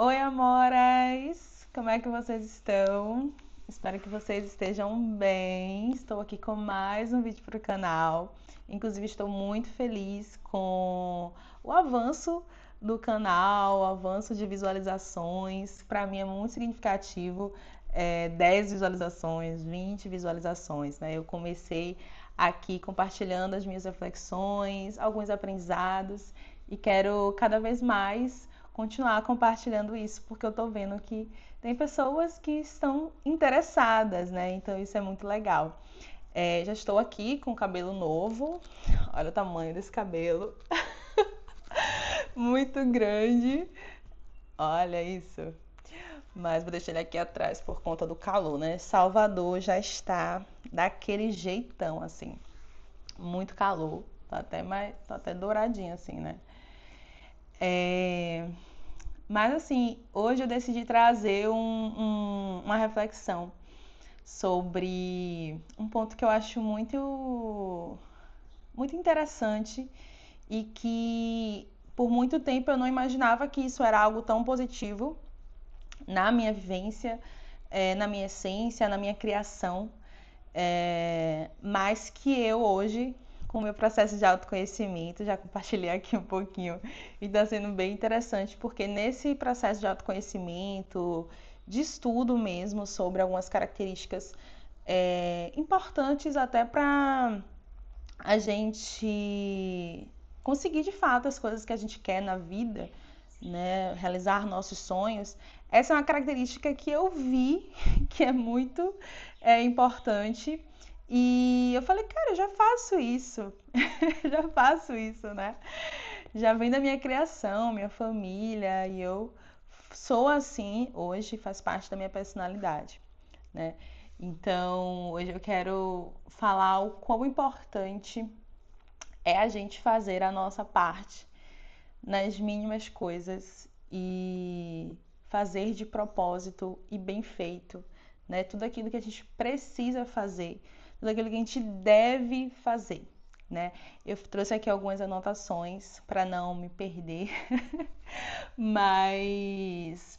Oi, amoras! Como é que vocês estão? Espero que vocês estejam bem. Estou aqui com mais um vídeo para o canal. Inclusive, estou muito feliz com o avanço do canal, o avanço de visualizações. Para mim é muito significativo. 10 visualizações, 20 visualizações, né? Eu comecei aqui compartilhando as minhas reflexões, alguns aprendizados e quero cada vez mais continuar compartilhando isso, porque eu tô vendo que tem pessoas que estão interessadas, né? Então isso é muito legal. Já estou aqui com cabelo novo, olha o tamanho desse cabelo, muito grande, olha isso. Mas vou deixar ele aqui atrás por conta do calor, né? Salvador já está daquele jeitão assim, muito calor, tá até douradinho assim, né? É, Mas assim, hoje eu decidi trazer uma reflexão sobre um ponto que eu acho muito interessante e que por muito tempo eu não imaginava que isso era algo tão positivo na minha vivência, na minha essência, na minha criação, mas que eu hoje, com o meu processo de autoconhecimento, já compartilhei aqui um pouquinho e está sendo bem interessante, porque nesse processo de autoconhecimento, de estudo mesmo sobre algumas características importantes até para a gente conseguir de fato as coisas que a gente quer na vida, né, realizar nossos sonhos. Essa é uma característica que eu vi que é muito importante e eu falei, cara, eu já faço isso, já faço isso, né? Já vem da minha criação, minha família e eu sou assim hoje, faz parte da minha personalidade, né? Então, hoje eu quero falar o quão importante é a gente fazer a nossa parte nas mínimas coisas e fazer de propósito e bem feito, né? Tudo aquilo que a gente precisa fazer, tudo aquilo que a gente deve fazer, né? Eu trouxe aqui algumas anotações para não me perder, mas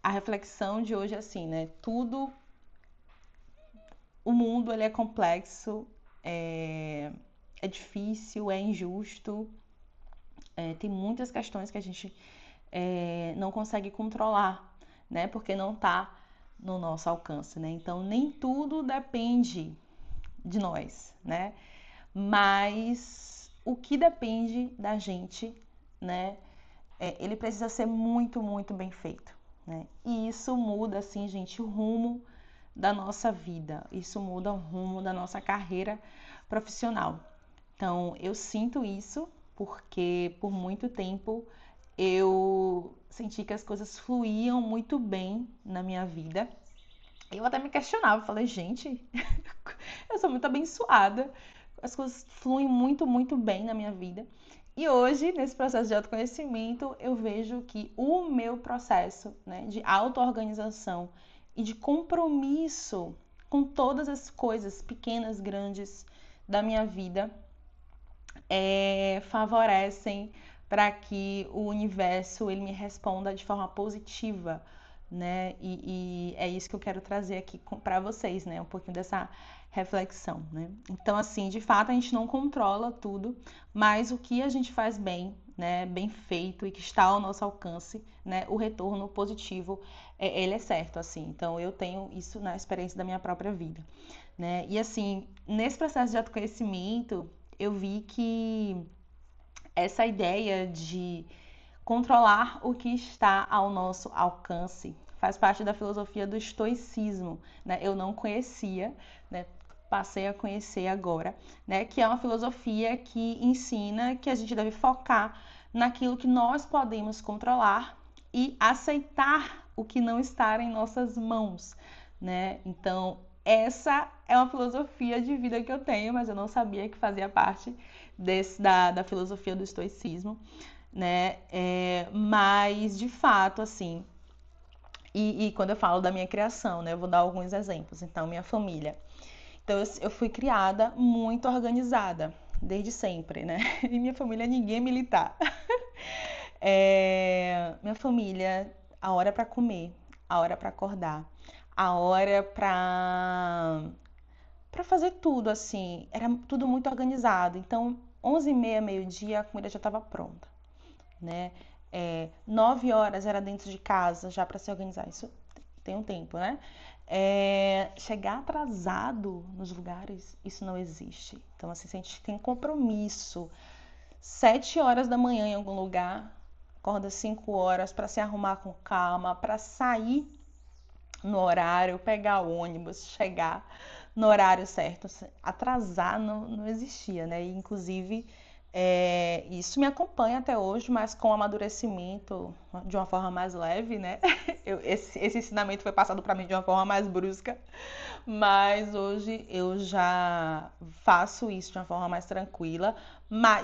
a reflexão de hoje é assim, né? O mundo ele é complexo, é difícil, é injusto, tem muitas questões que a gente não consegue controlar, né? Porque não está no nosso alcance, né? Então nem tudo depende de nós, né? Mas o que depende da gente, né? Ele precisa ser muito, muito bem feito, né? E isso muda, assim, gente, o rumo da nossa vida. Isso muda o rumo da nossa carreira profissional. Então, eu sinto isso porque por muito tempo eu senti que as coisas fluíam muito bem na minha vida. Eu até me questionava, falei, gente, eu sou muito abençoada, as coisas fluem muito, muito bem na minha vida. E hoje, nesse processo de autoconhecimento, eu vejo que o meu processo, né, de auto-organização e de compromisso com todas as coisas pequenas, grandes da minha vida, favorecem para que o universo ele me responda de forma positiva, né? E é isso que eu quero trazer aqui para vocês, né? Um pouquinho dessa reflexão, né? Então, assim, de fato a gente não controla tudo, mas o que a gente faz bem, né? Bem feito e que está ao nosso alcance, né? O retorno positivo, ele é certo, assim. Então, eu tenho isso na experiência da minha própria vida, né? E assim, nesse processo de autoconhecimento, eu vi que essa ideia de controlar o que está ao nosso alcance faz parte da filosofia do estoicismo, né? Eu não conhecia, né? Passei a conhecer agora, né? Que é uma filosofia que ensina que a gente deve focar naquilo que nós podemos controlar e aceitar o que não está em nossas mãos, né? Então, essa é uma filosofia de vida que eu tenho, mas eu não sabia que fazia parte da filosofia do estoicismo, né? Mas, de fato, assim, e quando eu falo da minha criação, né? Eu vou dar alguns exemplos. Então, minha família. Então, eu fui criada muito organizada, desde sempre, né? E minha família, ninguém é militar. minha família, a hora para comer, a hora para acordar, a hora para fazer tudo assim, era tudo muito organizado. Então, 11h30, meio-dia, a comida já estava pronta, né? 9 horas era dentro de casa já para se organizar. Isso tem um tempo, né? Chegar atrasado nos lugares, isso não existe. Então, assim, se a gente tem compromisso, 7 horas da manhã em algum lugar, acorda 5 horas para se arrumar com calma, para sair no horário, pegar o ônibus, chegar no horário certo. Atrasar não existia, né? E, inclusive, isso me acompanha até hoje, mas com amadurecimento de uma forma mais leve, né? Esse ensinamento foi passado para mim de uma forma mais brusca, mas hoje eu já faço isso de uma forma mais tranquila,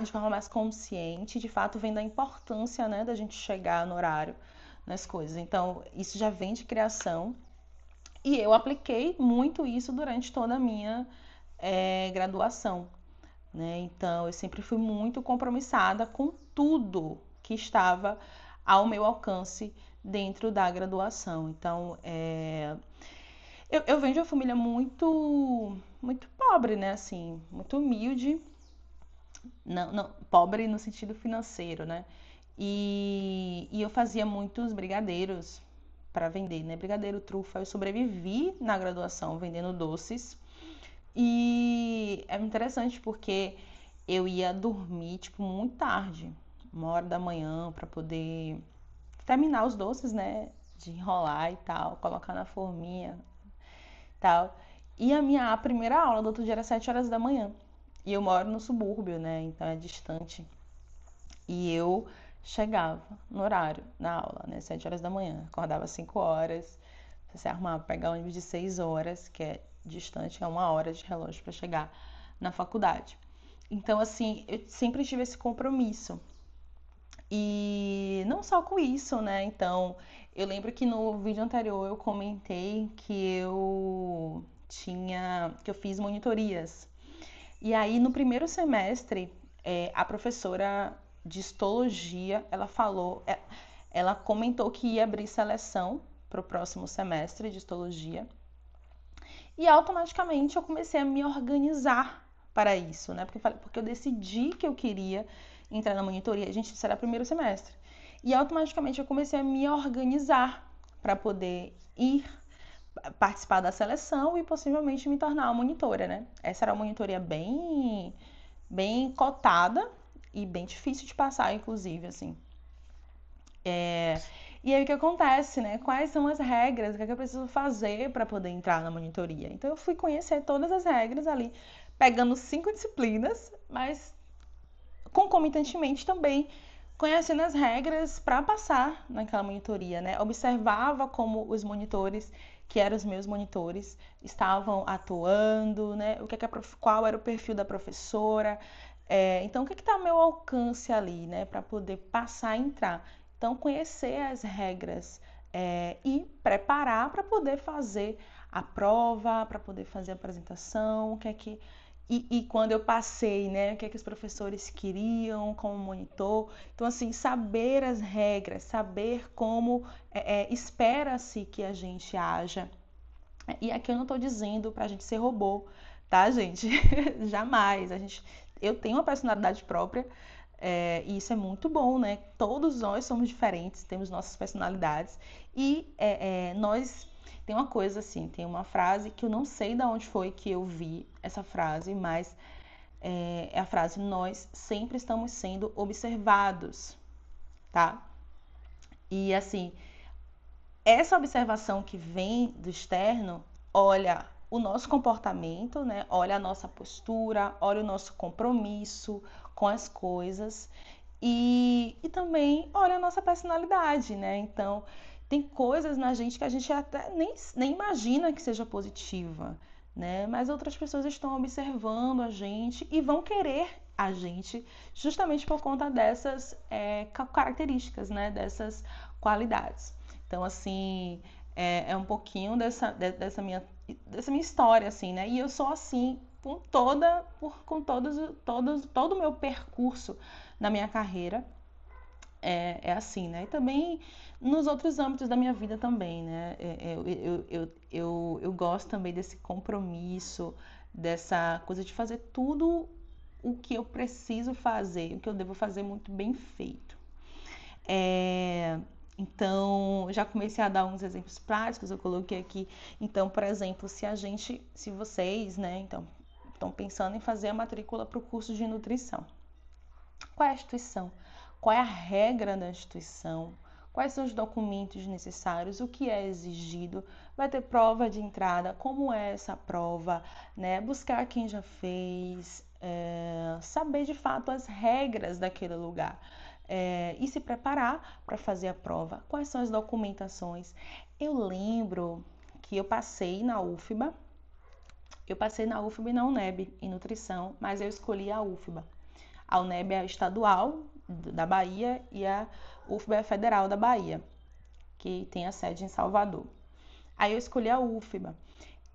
de forma mais consciente, de fato vendo a importância, né, da gente chegar no horário nas coisas. Então, isso já vem de criação e eu apliquei muito isso durante toda a minha graduação, né? Então, eu sempre fui muito compromissada com tudo que estava ao meu alcance dentro da graduação. Então, eu venho de uma família muito pobre, né? Assim, muito humilde, não, pobre no sentido financeiro, né? E eu fazia muitos brigadeiros para vender, né? Brigadeiro, trufa. Eu sobrevivi na graduação vendendo doces. E é interessante porque eu ia dormir, tipo, muito tarde, 1 hora da manhã, para poder terminar os doces, né? De enrolar e tal, colocar na forminha e tal. E a primeira aula do outro dia era 7 horas da manhã. E eu moro no subúrbio, né? Então é distante. E eu chegava no horário, na aula, né? 7 horas da manhã. Acordava 5 horas, se arrumava, pegar o ônibus de 6 horas, que é distante, é 1 hora de relógio para chegar na faculdade. Então, assim, eu sempre tive esse compromisso. E não só com isso, né? Então, eu lembro que no vídeo anterior eu comentei que eu fiz monitorias. E aí, no primeiro semestre, a professora de histologia, ela comentou que ia abrir seleção para o próximo semestre de histologia. E automaticamente eu comecei a me organizar para isso, né? Porque eu decidi que eu queria entrar na monitoria. Gente, isso era primeiro semestre. E automaticamente eu comecei a me organizar para poder ir participar da seleção e possivelmente me tornar uma monitora, né? Essa era uma monitoria bem cotada e bem difícil de passar, inclusive, assim. E aí o que acontece, né? Quais são as regras? O que é que eu preciso fazer para poder entrar na monitoria? Então eu fui conhecer todas as regras ali, pegando 5 disciplinas, mas concomitantemente também conhecendo as regras para passar naquela monitoria, né? Observava como os monitores, que eram os meus monitores, estavam atuando, né? Qual era o perfil da professora. Então, o que está ao meu alcance ali, né? Para poder passar e entrar. Então, conhecer as regras e preparar para poder fazer a prova, para poder fazer a apresentação, o que é que e quando eu passei, né, o que é que os professores queriam como monitor. Então, assim, saber as regras, saber como espera-se que a gente haja. E aqui eu não estou dizendo para a gente ser robô, tá, gente? Jamais. Eu tenho uma personalidade própria e isso é muito bom, né? Todos nós somos diferentes, temos nossas personalidades e nós tem uma coisa assim, tem uma frase que eu não sei de onde foi que eu vi essa frase, mas é a frase: nós sempre estamos sendo observados, tá? E assim, essa observação que vem do externo olha o nosso comportamento, né? Olha a nossa postura, olha o nosso compromisso com as coisas e também olha a nossa personalidade, né? Então, tem coisas na gente que a gente até nem imagina que seja positiva, né? Mas outras pessoas estão observando a gente e vão querer a gente justamente por conta dessas características, né? Dessas qualidades. Então, assim, é um pouquinho dessa minha história, assim, né? E eu sou assim com todo o meu percurso na minha carreira. é assim, né? E também nos outros âmbitos da minha vida também, né? Eu gosto também desse compromisso, dessa coisa de fazer tudo o que eu preciso fazer, o que eu devo fazer muito bem feito. Então, já comecei a dar uns exemplos práticos, eu coloquei aqui. Então, por exemplo, se vocês, né, então, estão pensando em fazer a matrícula para o curso de nutrição. Qual é a instituição? Qual é a regra da instituição? Quais são os documentos necessários? O que é exigido? Vai ter prova de entrada? Como é essa prova? Né? Buscar quem já fez, saber de fato as regras daquele lugar. E se preparar para fazer a prova. Quais são as documentações? Eu lembro que eu passei na UFBA, e na UNEB em nutrição, mas eu escolhi a UFBA. A UNEB é a estadual da Bahia e a UFBA é a federal da Bahia, que tem a sede em Salvador. Aí eu escolhi a UFBA.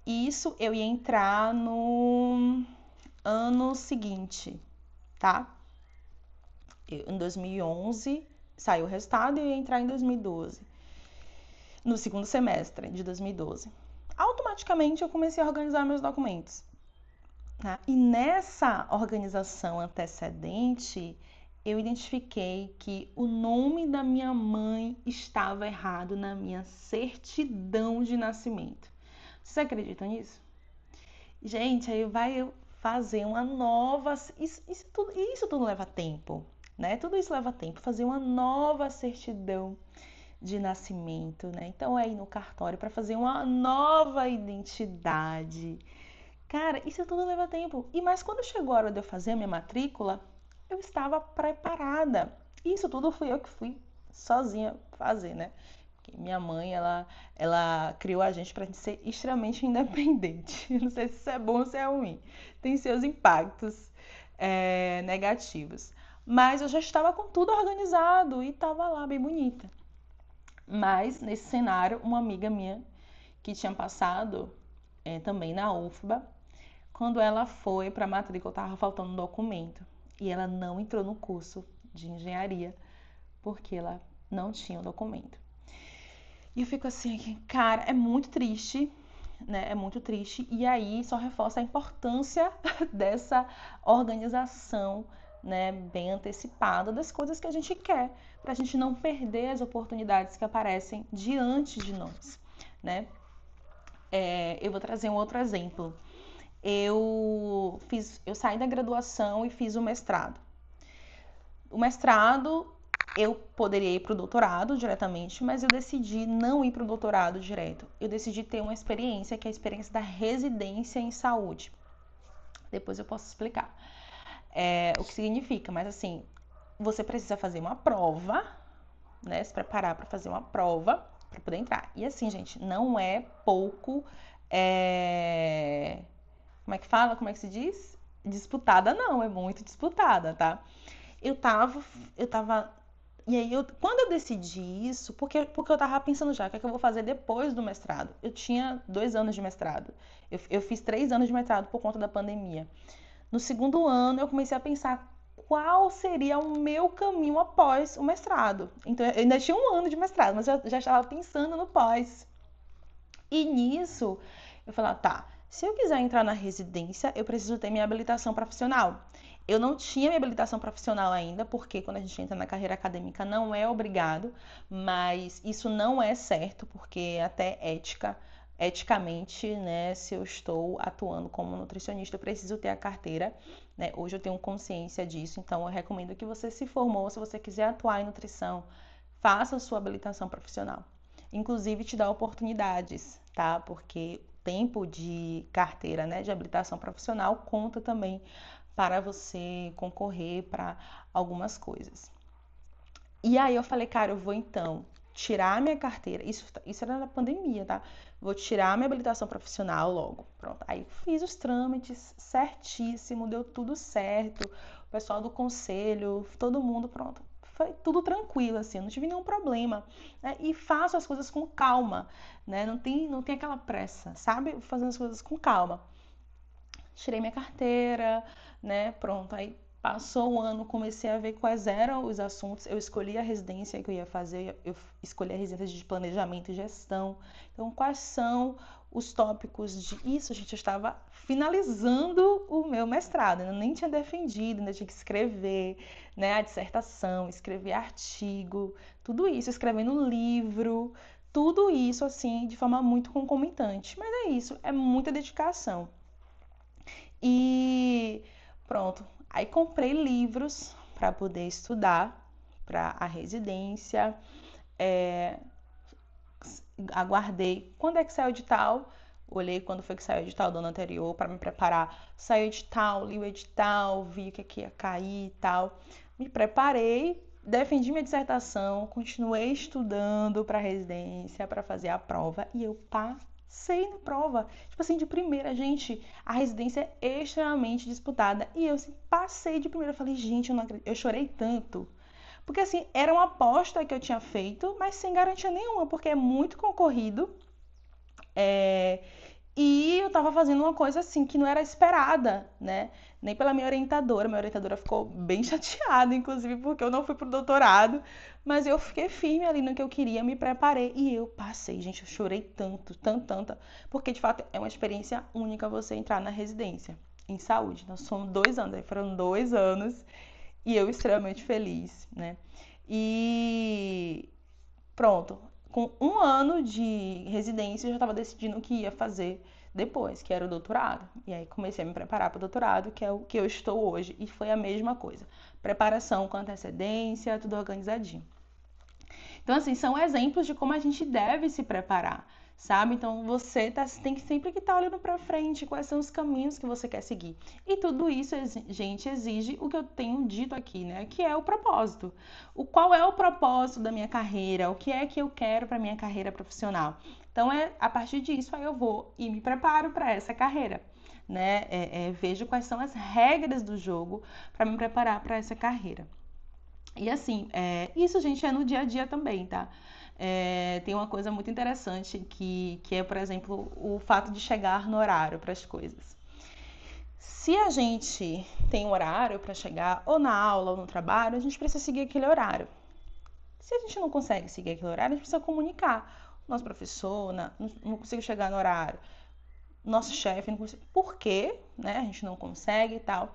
Isso eu ia entrar no ano seguinte, tá? Em 2011 saiu o resultado e eu ia entrar em 2012, no segundo semestre de 2012. Automaticamente eu comecei a organizar meus documentos. Tá? E nessa organização antecedente, eu identifiquei que o nome da minha mãe estava errado na minha certidão de nascimento. Vocês acreditam nisso? Gente, aí vai fazer uma nova. Isso tudo leva tempo, né? Tudo isso leva tempo. Fazer uma nova certidão de nascimento, né? Então é ir no cartório para fazer uma nova identidade. Cara, isso tudo leva tempo. Mas quando chegou a hora de eu fazer a minha matrícula, eu estava preparada. Isso tudo fui eu que fui sozinha fazer, né? Porque minha mãe, ela criou a gente pra gente ser extremamente independente. Não sei se isso é bom ou se é ruim. Tem seus impactos negativos. Mas eu já estava com tudo organizado e estava lá bem bonita. Mas nesse cenário, uma amiga minha que tinha passado também na UFBA, quando ela foi para a matrícula, estava faltando um documento. E ela não entrou no curso de engenharia porque ela não tinha o documento. E eu fico assim, cara, é muito triste, né? É muito triste. E aí só reforça a importância dessa organização, né, bem antecipada das coisas que a gente quer, para a gente não perder as oportunidades que aparecem diante de nós, né? Eu vou trazer um outro exemplo. Eu saí da graduação e fiz o mestrado. O mestrado, eu poderia ir para o doutorado diretamente, mas eu decidi não ir para o doutorado direto. Eu decidi ter uma experiência, que é a experiência da residência em saúde. Depois eu posso explicar o que significa, mas assim, você precisa fazer uma prova, né? Se preparar para fazer uma prova para poder entrar. E assim, gente, não é pouco. Como é que fala? Como é que se diz? Disputada não, é muito disputada, tá? Eu tava. E aí, quando eu decidi isso, porque eu tava pensando já, o que é que eu vou fazer depois do mestrado? Eu tinha 2 anos de mestrado. Eu fiz 3 anos de mestrado por conta da pandemia. No segundo ano, eu comecei a pensar qual seria o meu caminho após o mestrado. Então, eu ainda tinha 1 ano de mestrado, mas eu já estava pensando no pós. E nisso, eu falei, tá, se eu quiser entrar na residência, eu preciso ter minha habilitação profissional. Eu não tinha minha habilitação profissional ainda, porque quando a gente entra na carreira acadêmica não é obrigado, mas isso não é certo, porque até eticamente, né, se eu estou atuando como nutricionista, eu preciso ter a carteira, né? Hoje eu tenho consciência disso, então eu recomendo que você se formou, se você quiser atuar em nutrição, faça a sua habilitação profissional. Inclusive te dá oportunidades, tá? Porque tempo de carteira, né, de habilitação profissional conta também para você concorrer para algumas coisas. E aí eu falei, cara, eu vou então tirar minha carteira. Isso era na pandemia, tá? Vou tirar minha habilitação profissional logo. Pronto. Aí fiz os trâmites certíssimo, deu tudo certo. O pessoal do conselho, todo mundo, pronto. Foi tudo tranquilo, assim, não tive nenhum problema. Né? E faço as coisas com calma, né? Não tem aquela pressa, sabe? Fazendo as coisas com calma. Tirei minha carteira, né? Pronto. Aí Passou o ano, comecei a ver quais eram os assuntos. Eu escolhi a residência que eu ia fazer, eu escolhi a residência de planejamento e gestão. Então, quais são os tópicos de isso? Gente, eu estava finalizando o meu mestrado, eu nem tinha defendido, ainda tinha que escrever, né, a dissertação, escrever artigo, tudo isso, escrevendo livro, tudo isso assim, de forma muito concomitante. Mas é isso, é muita dedicação. E pronto. Aí comprei livros para poder estudar para a residência. É, aguardei. Quando é que saiu o edital? Olhei quando foi que saiu o edital do ano anterior para me preparar. Saiu o edital, li o edital, vi o que ia cair e tal. Me preparei, defendi minha dissertação, continuei estudando para a residência, para fazer a prova e eu passei na prova. Tipo assim, de primeira, gente, a residência é extremamente disputada e eu assim, passei de primeira. Eu falei, gente, eu não acredito. Eu chorei tanto. Porque assim, era uma aposta que eu tinha feito, mas sem garantia nenhuma, porque é muito concorrido. É, e eu tava fazendo uma coisa assim que não era esperada, né? Nem pela minha orientadora. Minha orientadora ficou bem chateada, inclusive, porque eu não fui pro doutorado. Mas eu fiquei firme ali no que eu queria, me preparei e eu passei. Gente, eu chorei tanto, tanto, tanto. Porque de fato é uma experiência única você entrar na residência em saúde. Nós somos 2 anos, aí foram 2 anos e eu extremamente feliz, né? E pronto, com 1 ano de residência eu já estava decidindo o que ia fazer depois, que era o doutorado. E aí comecei a me preparar para o doutorado, que é o que eu estou hoje, e foi a mesma coisa. Preparação com antecedência, tudo organizadinho. Então, assim, são exemplos de como a gente deve se preparar, sabe? Então, você tem que sempre que estar olhando para frente, quais são os caminhos que você quer seguir. E tudo isso, gente, exige o que eu tenho dito aqui, né? Que é o propósito. Qual é o propósito da minha carreira? O que é que eu quero para minha carreira profissional? Então, a partir disso, aí eu vou e me preparo para essa carreira. Né? Vejo quais são as regras do jogo para me preparar para essa carreira. E assim, isso, gente, é no dia a dia também, tá? Tem uma coisa muito interessante que é, por exemplo, o fato de chegar no horário para as coisas. Se a gente tem um horário para chegar ou na aula ou no trabalho, a gente precisa seguir aquele horário. Se a gente não consegue seguir aquele horário, a gente precisa comunicar. Nosso professor, não consigo chegar no horário. Nosso chefe não consegue. Por quê? Né? A gente não consegue e tal.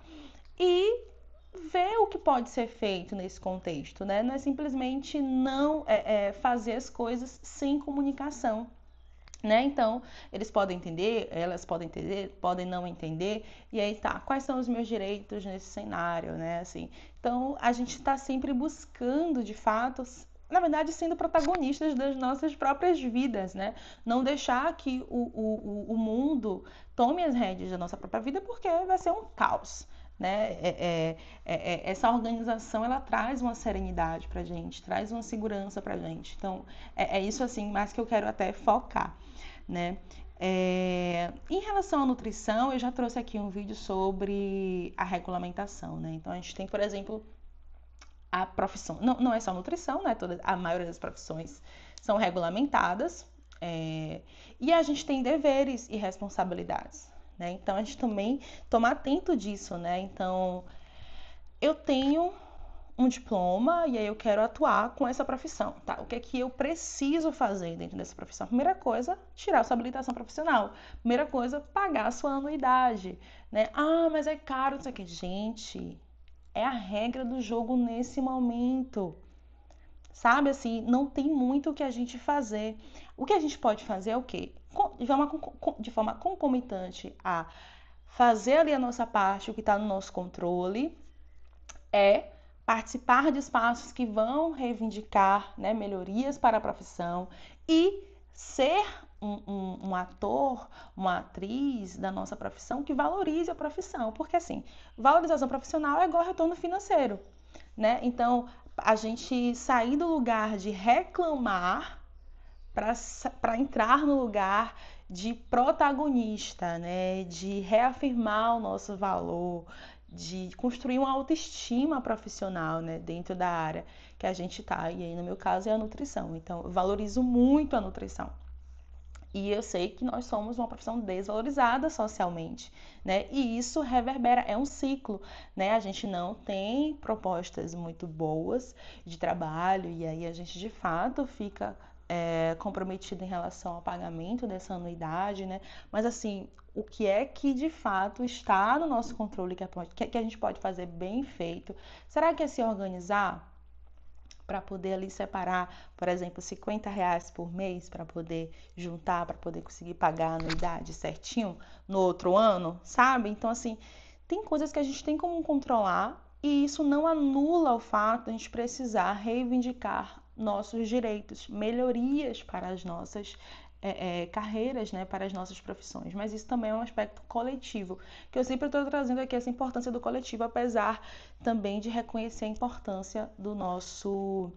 E ver o que pode ser feito nesse contexto, né? Não é simplesmente não fazer as coisas sem comunicação, né? Então, eles podem entender, elas podem entender, podem não entender, e aí tá, quais são os meus direitos nesse cenário, né? Assim, então, a gente está sempre buscando, de fato, na verdade, sendo protagonistas das nossas próprias vidas, né? Não deixar que o mundo tome as rédeas da nossa própria vida, porque vai ser um caos. Né? Essa organização ela traz uma serenidade para gente, traz uma segurança para gente. Então é isso assim, mais que eu quero até focar, né? Em relação à nutrição, eu já trouxe aqui um vídeo sobre a regulamentação, né? Então a gente tem, por exemplo, a profissão. Não é só nutrição, né? A maioria das profissões são regulamentadas. E a gente tem deveres e responsabilidades. Né? Então, a gente também toma atento disso, né? Então, eu tenho um diploma e aí eu quero atuar com essa profissão, tá? O que é que eu preciso fazer dentro dessa profissão? Primeira coisa, tirar a sua habilitação profissional. Primeira coisa, pagar a sua anuidade, né? Ah, mas é caro, não sei o que. Gente, é a regra do jogo nesse momento. Sabe, assim, não tem muito o que a gente fazer. O que a gente pode fazer é o quê? De forma concomitante a fazer ali a nossa parte, o que está no nosso controle, é participar de espaços que vão reivindicar, né, melhorias para a profissão e ser um ator, uma atriz da nossa profissão que valorize a profissão. Porque, assim, valorização profissional é igual retorno financeiro, né? Então, a gente sair do lugar de reclamar para entrar no lugar de protagonista, né? De reafirmar o nosso valor, de construir uma autoestima profissional, né? Dentro da área que a gente tá. E aí, no meu caso, é a nutrição. Então, eu valorizo muito a nutrição. E eu sei que nós somos uma profissão desvalorizada socialmente, né? E isso reverbera, é um ciclo, né? A gente não tem propostas muito boas de trabalho e aí a gente de fato fica comprometido em relação ao pagamento dessa anuidade, né? Mas assim, o que é que de fato está no nosso controle que a gente pode fazer bem feito? Será que é se organizar? Para poder ali separar, por exemplo, R$ 50 por mês para poder juntar, para poder conseguir pagar a anuidade certinho no outro ano, sabe? Então, assim, tem coisas que a gente tem como controlar e isso não anula o fato de a gente precisar reivindicar nossos direitos, melhorias para as nossas carreiras, né, para as nossas profissões. Mas isso também é um aspecto coletivo, que eu sempre estou trazendo aqui essa importância do coletivo, apesar também de reconhecer a importância do nosso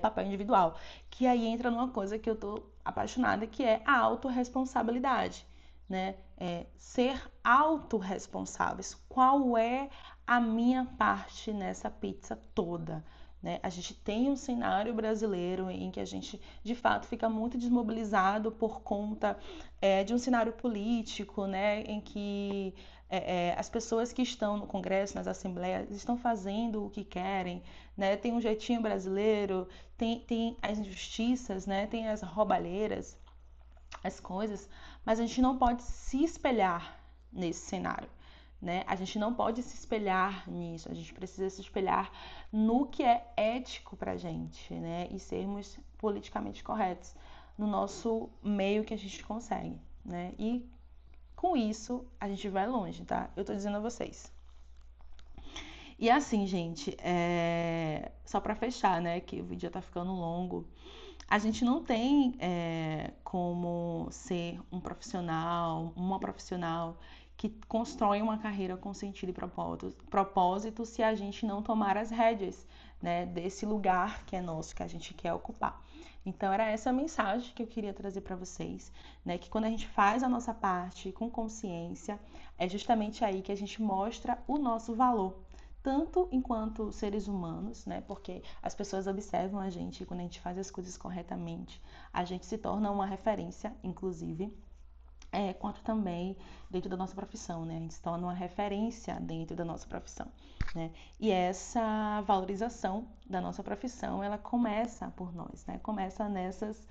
papel individual. Que aí entra numa coisa que eu estou apaixonada, que é a autorresponsabilidade, né? Ser autorresponsáveis. Qual é a minha parte nessa pizza toda? Né? A gente tem um cenário brasileiro em que a gente, de fato, fica muito desmobilizado por conta de um cenário político, né? Em que as pessoas que estão no Congresso, nas assembleias, estão fazendo o que querem, né? Tem um jeitinho brasileiro, tem as injustiças, né? Tem as roubalheiras, as coisas, mas a gente não pode se espelhar nesse cenário, né? A gente não pode se espelhar nisso, a gente precisa se espelhar no que é ético pra gente, né? E sermos politicamente corretos no nosso meio que a gente consegue, né? E com isso a gente vai longe, tá? Eu tô dizendo a vocês. E assim, gente, só para fechar, né, que o vídeo já tá ficando longo, a gente não tem como ser um profissional, uma profissional que constrói uma carreira com sentido e propósito se a gente não tomar as rédeas, né, desse lugar que é nosso, que a gente quer ocupar. Então era essa a mensagem que eu queria trazer para vocês, né, que quando a gente faz a nossa parte com consciência, é justamente aí que a gente mostra o nosso valor, tanto enquanto seres humanos, né? Porque as pessoas observam a gente e quando a gente faz as coisas corretamente, a gente se torna uma referência, inclusive, quanto também dentro da nossa profissão, né? A gente se torna uma referência dentro da nossa profissão, né? E essa valorização da nossa profissão, ela começa por nós, né? Começa nessas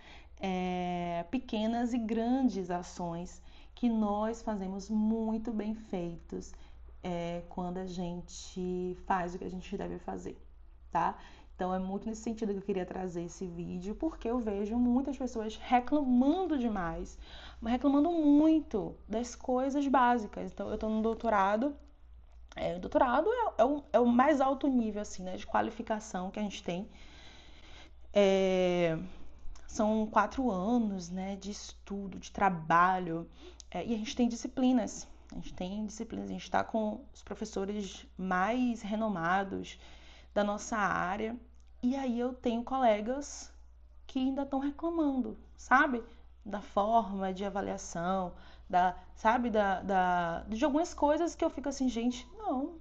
pequenas e grandes ações que nós fazemos muito bem feitos quando a gente faz o que a gente deve fazer, tá? Então é muito nesse sentido que eu queria trazer esse vídeo, porque eu vejo muitas pessoas reclamando demais, reclamando muito das coisas básicas. Então eu tô no doutorado, o doutorado é o mais alto nível, assim, né, de qualificação que a gente tem. São 4 anos, né, de estudo, de trabalho, e a gente tem disciplinas. A gente está com os professores mais renomados da nossa área, e aí eu tenho colegas que ainda estão reclamando, sabe? Da forma de avaliação, sabe? De algumas coisas que eu fico assim, gente, não,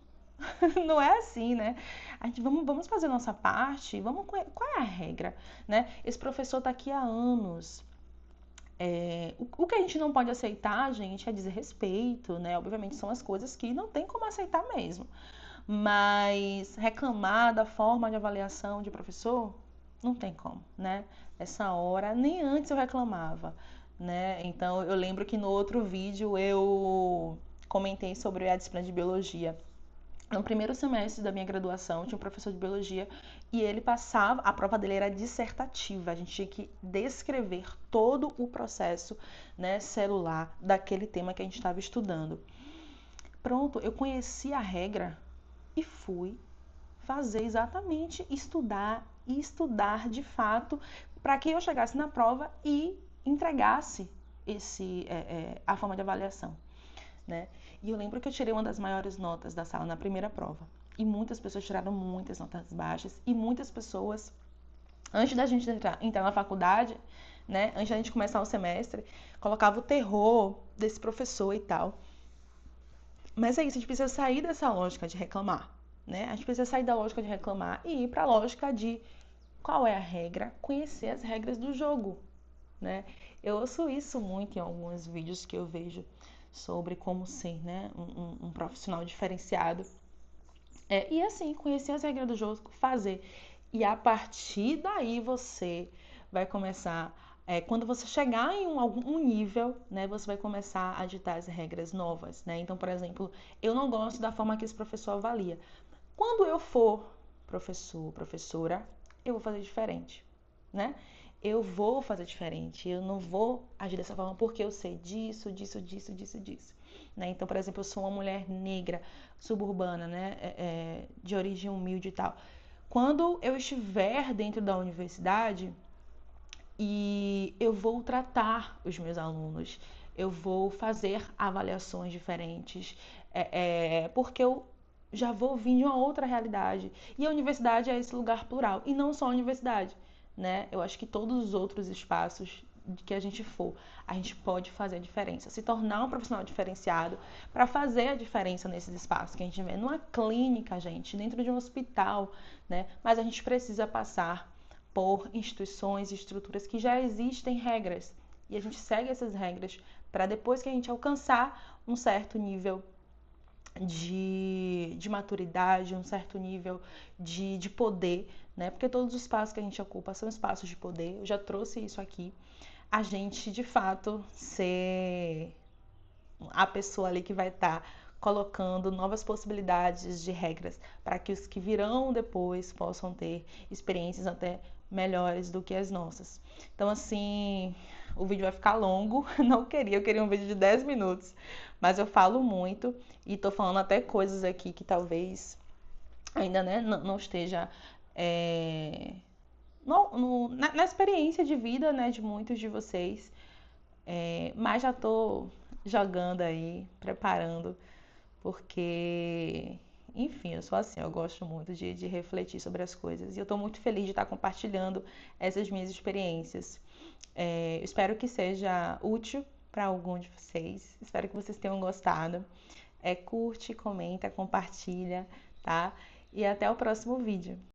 não é assim, né? A gente, vamos fazer a nossa parte, qual é a regra, né? Esse professor está aqui há anos. O que a gente não pode aceitar, gente, é desrespeito, né? Obviamente são as coisas que não tem como aceitar mesmo. Mas reclamar da forma de avaliação de professor, não tem como, né? Essa hora, nem antes eu reclamava, né? Então eu lembro que no outro vídeo eu comentei sobre a disciplina de biologia. No primeiro semestre da minha graduação, tinha um professor de biologia e ele passava, a prova dele era dissertativa, a gente tinha que descrever todo o processo, né, celular daquele tema que a gente estava estudando. Pronto, eu conheci a regra e fui fazer exatamente estudar e estudar de fato para que eu chegasse na prova e entregasse a forma de avaliação, né? E eu lembro que eu tirei uma das maiores notas da sala na primeira prova. E muitas pessoas tiraram muitas notas baixas. E muitas pessoas, antes da gente entrar na faculdade, né? Antes da gente começar o semestre, colocava o terror desse professor e tal. Mas é isso, a gente precisa sair dessa lógica de reclamar, né? A gente precisa sair da lógica de reclamar e ir para a lógica de qual é a regra, conhecer as regras do jogo, né? Eu ouço isso muito em alguns vídeos que eu vejo sobre como ser, né, um profissional diferenciado. E assim, conhecer as regras do jogo, fazer. E a partir daí você vai começar. Quando você chegar em algum nível, né, você vai começar a ditar as regras novas, né? Então, por exemplo, eu não gosto da forma que esse professor avalia. Quando eu for professor, professora, eu vou fazer diferente, né? Eu vou fazer diferente, eu não vou agir dessa forma porque eu sei disso, disso, disso, disso, disso. Né? Então, por exemplo, eu sou uma mulher negra, suburbana, né? De origem humilde e tal. Quando eu estiver dentro da universidade e eu vou tratar os meus alunos, eu vou fazer avaliações diferentes, porque eu já vou vir de uma outra realidade. E a universidade é esse lugar plural, e não só a universidade, né? Eu acho que todos os outros espaços que a gente for, a gente pode fazer a diferença, se tornar um profissional diferenciado para fazer a diferença nesses espaços que a gente vê numa clínica, gente, dentro de um hospital, né? Mas a gente precisa passar por instituições e estruturas que já existem regras e a gente segue essas regras para depois que a gente alcançar um certo nível de maturidade, um certo nível de poder, né? Porque todos os espaços que a gente ocupa são espaços de poder. Eu já trouxe isso aqui. A gente, de fato, ser a pessoa ali que vai estar colocando novas possibilidades de regras para que os que virão depois possam ter experiências até melhores do que as nossas. Então, assim, o vídeo vai ficar longo, eu queria um vídeo de 10 minutos, mas eu falo muito e tô falando até coisas aqui que talvez ainda, né, não esteja na experiência de vida, né, de muitos de vocês, mas já tô jogando aí, preparando, porque, enfim, eu sou assim, eu gosto muito de refletir sobre as coisas e eu tô muito feliz de estar compartilhando essas minhas experiências. Espero que seja útil para algum de vocês, espero que vocês tenham gostado. Curte, comenta, compartilha, tá? E até o próximo vídeo.